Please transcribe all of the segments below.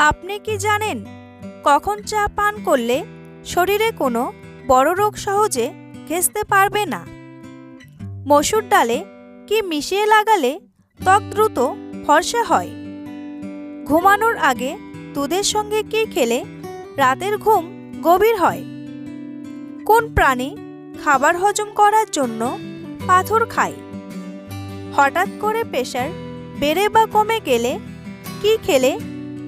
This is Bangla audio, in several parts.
আপনি কি জানেন কখন চা পান করলে শরীরে কোনো বড় রোগ সহজে ঘেঁষতে পারবে না? মসুর ডালে কি মিশিয়ে লাগালে ত্বক দ্রুত ফর্সা হয়? ঘুমানোর আগে দুধের সঙ্গে কি খেলে রাতের ঘুম গভীর হয়? কোন প্রাণী খাবার হজম করার জন্য পাথর খায়? হঠাৎ করে প্রেশার বেড়ে বা কমে গেলে কি খেলে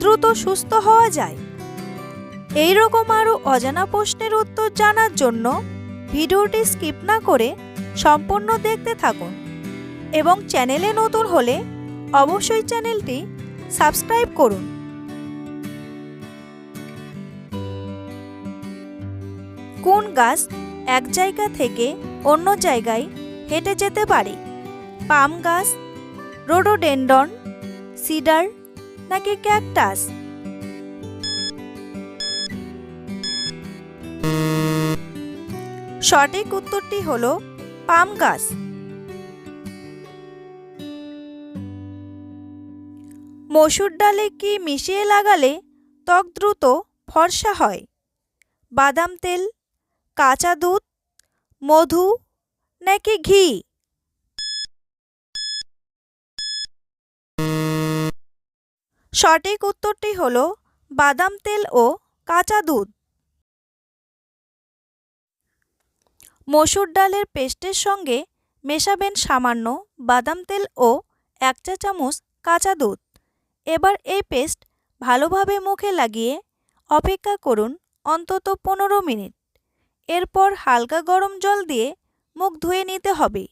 দ্রুত সুস্থ হওয়া যায়? এই রকম আরও অজানা প্রশ্নের উত্তর জানার জন্য ভিডিওটি স্কিপ না করে সম্পূর্ণ দেখতে থাকুন এবং চ্যানেলে নতুন হলে অবশ্যই চ্যানেলটি সাবস্ক্রাইব করুন। কোন গাছ এক জায়গা থেকে অন্য জায়গায় হেঁটে যেতে পারে? পাম গাছ, রোডোডেনড্রন, সিডার নাকি ক্যাকটাস? সঠিক উত্তরটি হলো পাম গাছ। মসুর ডালে কি মিশিয়ে লাগালে ত্বক দ্রুত ফর্সা হয়? বাদাম তেল, কাঁচা দুধ, মধু নাকি ঘি? সঠিক উত্তরটি হলো বাদাম তেল ও কাঁচা দুধ। মসুর ডালের পেস্টের সঙ্গে মেশাবেন সামান্য বাদাম তেল ও 1 চা চামচ কাঁচা দুধ। এবার এই পেস্ট ভালোভাবে মুখে লাগিয়ে অপেক্ষা করুন অন্তত 15 মিনিট। এরপর হালকা গরম জল দিয়ে মুখ ধুয়ে নিতে হবে।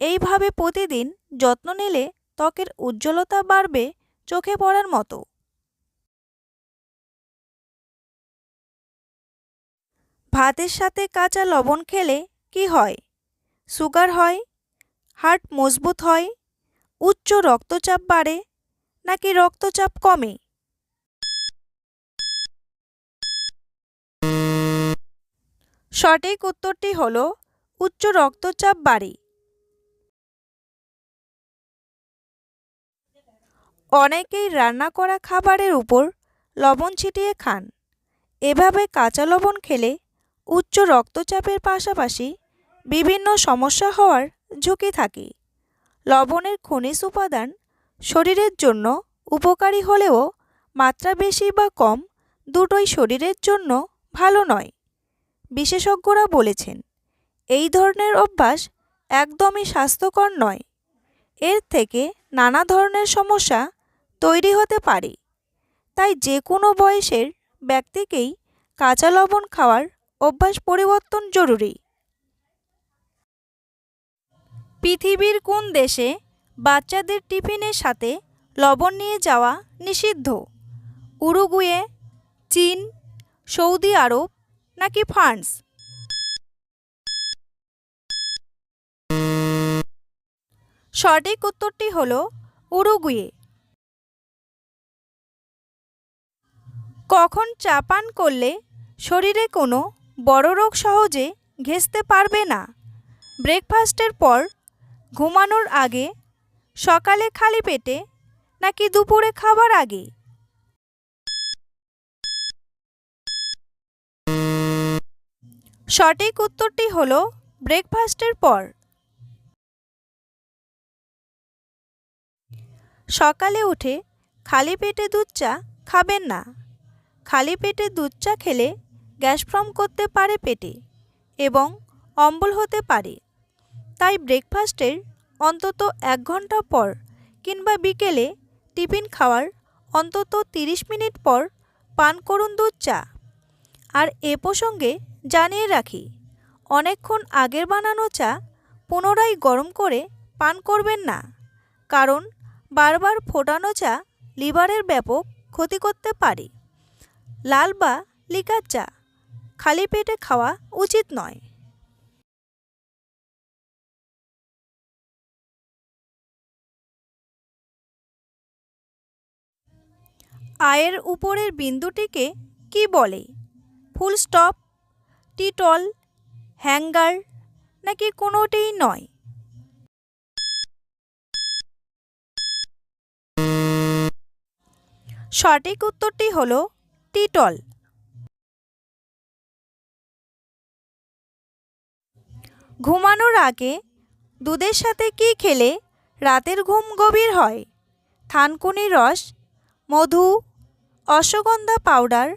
এইভাবে প্রতিদিন যত্ন নিলে ত্বকের উজ্জ্বলতা বাড়বে চোখে পড়ার মতো। ভাতের সাথে কাঁচা লবণ খেলে কি হয়? সুগার হয়, হার্ট মজবুত হয়, উচ্চ রক্তচাপ বাড়ে নাকি রক্তচাপ কমে? সঠিক উত্তরটি হলো উচ্চ রক্তচাপ বাড়ে। অনেকেই রান্না করা খাবারের উপর লবণ ছিটিয়ে খান। এভাবে কাঁচা লবণ খেলে উচ্চ রক্তচাপের পাশাপাশি বিভিন্ন সমস্যা হওয়ার ঝুঁকি থাকে। লবণের খনিজ উপাদান শরীরের জন্য উপকারী হলেও মাত্রা বেশি বা কম দুটোই শরীরের জন্য ভালো নয়। বিশেষজ্ঞরা বলেছেন এই ধরনের অভ্যাস একদমই স্বাস্থ্যকর নয়। এর থেকে নানা ধরনের সমস্যা তৈরি হতে পারে। তাই যে কোনো বয়সের ব্যক্তিকেই কাঁচা লবণ খাওয়ার অভ্যাস পরিবর্তন জরুরি। পৃথিবীর কোন দেশে বাচ্চাদের টিফিনের সাথে লবণ নিয়ে যাওয়া নিষিদ্ধ? উরুগুয়ে, চীন, সৌদি আরব নাকি ফ্রান্স? সঠিক উত্তরটি হলো উরুগুয়ে। কখন চা পান করলে শরীরে কোনো বড় রোগ সহজে ঘেঁষতে পারবে না? ব্রেকফাস্টের পর, ঘুমানোর আগে, সকালে খালি পেটে নাকি দুপুরে খাবার আগে? সঠিক উত্তরটি হলো ব্রেকফাস্টের পর। সকালে উঠে খালি পেটে দুধ চা খাবেন না। খালি পেটে দুধ চা খেলে গ্যাস ফর্ম করতে পারে পেটে এবং অম্বল হতে পারে। তাই ব্রেকফাস্টের অন্তত 1 ঘন্টা পর কিংবা বিকেলে টিফিন খাওয়ার অন্তত 30 মিনিট পর পান করুন দুধ চা। আর এ প্রসঙ্গে জানিয়ে রাখি, অনেকক্ষণ আগের বানানো চা পুনরায় গরম করে পান করবেন না, কারণ বারবার ফোটানো চা লিভারের ব্যাপক ক্ষতি করতে পারে। লাল বা লিকার চা খালি পেটে খাওয়া উচিত নয়। আয়ের উপরের বিন্দুটিকে কি বলে? ফুল স্টপ, টিটল, হ্যাঙ্গার নাকি কোনোটিই নয়? সঠিক উত্তরটি হলো টিটল। ঘুমানোর আগে দুধের সাথে কি খেলে রাতের ঘুম গভীর হয়? থানকুনির রস, মধু, অশ্বগন্ধা পাউডার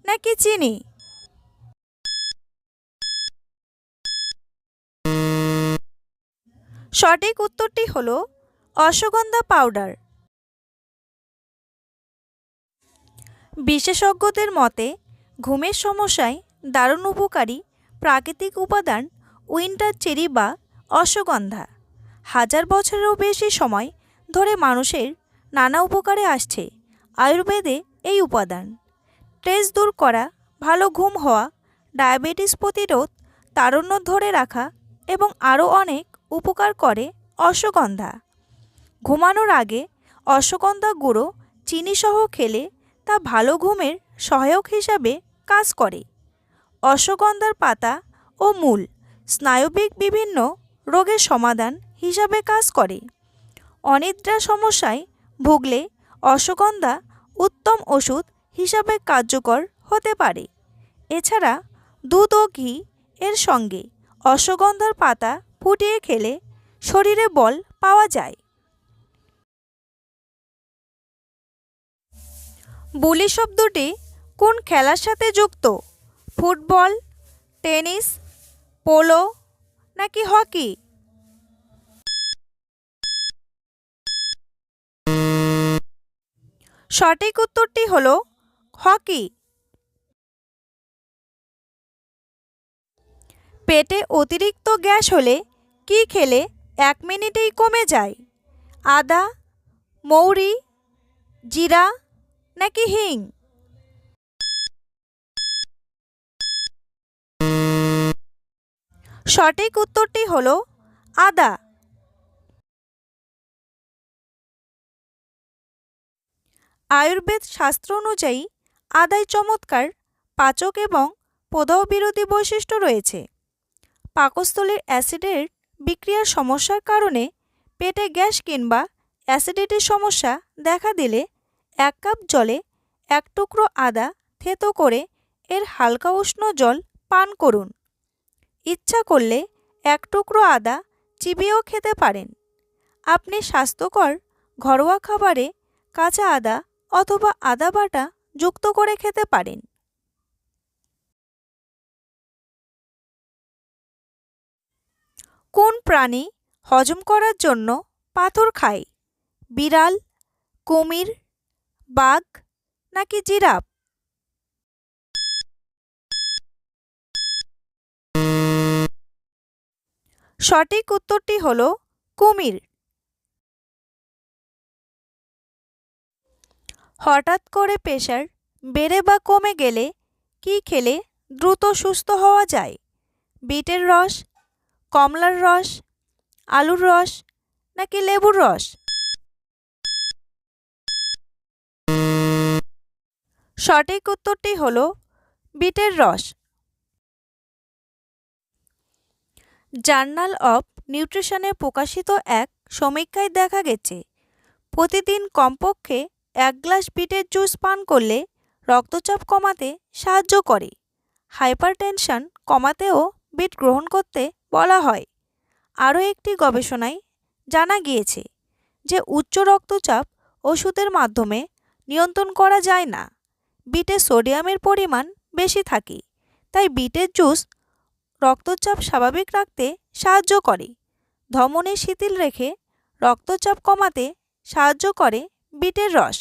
নাকি চিনি? সঠিক উত্তরটি হলো অশ্বগন্ধা পাউডার। বিশেষজ্ঞদের মতে ঘুমের সমস্যায় দারুণ উপকারী প্রাকৃতিক উপাদান উইন্টার চেরি বা অশ্বগন্ধা। হাজার বছরেরও বেশি সময় ধরে মানুষের নানা উপকারে আসছে আয়ুর্বেদে এই উপাদান। স্ট্রেস দূর করা, ভালো ঘুম হওয়া, ডায়াবেটিস প্রতিরোধ, তারুণ্য ধরে রাখা এবং আরও অনেক উপকার করে অশ্বগন্ধা। ঘুমানোর আগে অশ্বগন্ধা গুঁড়ো চিনিসহ খেলে তা ভালো ঘুমের সহায়ক হিসাবে কাজ করে। অশ্বগন্ধার পাতা ও মূল স্নায়বিক বিভিন্ন রোগের সমাধান হিসাবে কাজ করে। অনিদ্রা সমস্যায় ভুগলে অশ্বগন্ধা উত্তম ওষুধ হিসাবে কার্যকর হতে পারে। এছাড়া দুধ ও ঘি এর সঙ্গে অশ্বগন্ধার পাতা ফুটিয়ে খেলে শরীরে বল পাওয়া যায়। বুলি শব্দটি কোন খেলার সাথে যুক্ত? ফুটবল, টেনিস, পোলো নাকি হকি? সঠিক উত্তরটি হলো হকি। পেটে অতিরিক্ত গ্যাস হলে কি খেলে 1 মিনিটেই কমে যায়? আদা, মৌরি, জিরা নাকি হিং? সঠিক উত্তরটি হলো আদা। আয়ুর্বেদ শাস্ত্র অনুযায়ী আদায় চমৎকার পাচক এবং প্রদাহ বিরোধী বৈশিষ্ট্য রয়েছে। পাকস্থলীর অ্যাসিডের বিক্রিয়ার সমস্যার কারণে পেটে গ্যাস কিংবা অ্যাসিডিটির সমস্যা দেখা দিলে 1 কাপ জলে 1 টুকরো আদা থেতো করে এর হালকা উষ্ণ জল পান করুন। ইচ্ছা করলে 1 টুকরো আদা চিবিয়েও খেতে পারেন। আপনি স্বাস্থ্যকর ঘরোয়া খাবারে কাঁচা আদা অথবা আদা বাটা যুক্ত করে খেতে পারেন। কোন প্রাণী হজম করার জন্য পাথর খায়? বিড়াল, কুমির, বাঘ নাকি জিরাফ? সঠিক উত্তরটি হলো কুমির। হঠাৎ করে প্রেসার বেড়ে বা কমে গেলে কি খেলে দ্রুত সুস্থ হওয়া যায়? বিটের রস, কমলার রস, আলুর রস নাকি লেবুর রস? সঠিক উত্তরটি হলো বিটের রস। জার্নাল অফ নিউট্রিশনে প্রকাশিত এক সমীক্ষায় দেখা গেছে প্রতিদিন কমপক্ষে 1 গ্লাস বিটের জুস পান করলে রক্তচাপ কমাতে সাহায্য করে। হাইপারটেনশন কমাতেও বিট গ্রহণ করতে বলা হয়। আরও একটি গবেষণায় জানা গিয়েছে যে উচ্চ রক্তচাপ ওষুধের মাধ্যমে নিয়ন্ত্রণ করা যায় না। বিটে সোডিয়ামের পরিমাণ বেশি থাকে, তাই বিটের জুস রক্তচাপ স্বাভাবিক রাখতে সাহায্য করে। ধমনী শিথিল রেখে রক্তচাপ কমাতে সাহায্য করে বিটের রস।